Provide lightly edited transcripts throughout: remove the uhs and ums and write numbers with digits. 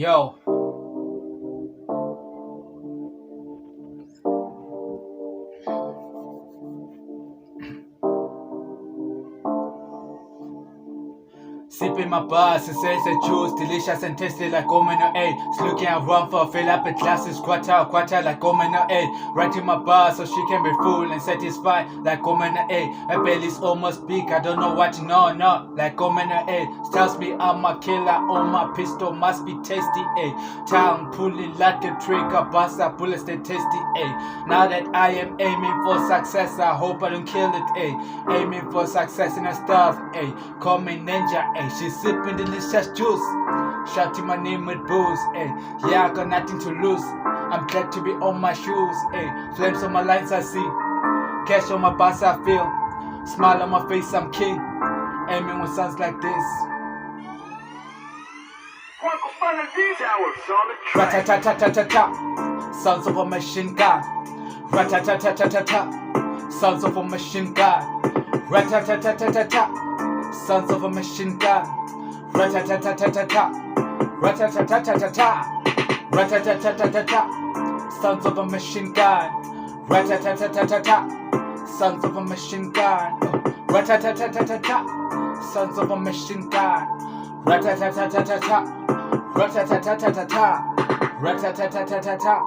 Yo. Sipping my bars, it says the juice, delicious and tasty like omino A. It's looking around for a fill up a glasses, quarter like omino A. Writing my bars so she can be full and satisfied like omino A. Her belly's almost big, I don't know what, no, like omino A. Tells me I'm a killer, oh my pistol must be tasty A. Tongue pulling like a trigger, basta bullets they tasty A. Now that I am aiming for success, I hope I don't kill it A. Aiming for success in her stuff A. Call me ninja A. She's sipping delicious juice, shouting my name with booze, yeah, I got nothing to lose. I'm glad to be on my shoes, flames on my lines I see, cash on my bars I feel, smile on my face I'm king, aiming with sounds like this. Rat-a-tat-tat-tat-tat, sounds of a machine gun. Rat-a-tat-tat-tat-tat, sounds of a machine gun. Rat-a-tat-tat-tat-tat, sounds of a machine gun. Rat-a-tat-tat-tat-tat, rat-a-tat-tat-tat-tat, rat-a-tat-tat-tat-tat, sounds of a machine gun. Rat-a-tat-tat-tat-tat, sounds of a machine gun. Rat-a-tat-tat-tat-tat, sounds of a machine gun. Rat-a-tat-tat-tat-tat, rat-a-tat-tat-tat-tat, rat-a-tat-tat-tat-tat,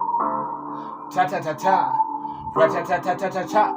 ta-ta-ta-ta, rat-a-tat-tat-tat-tat.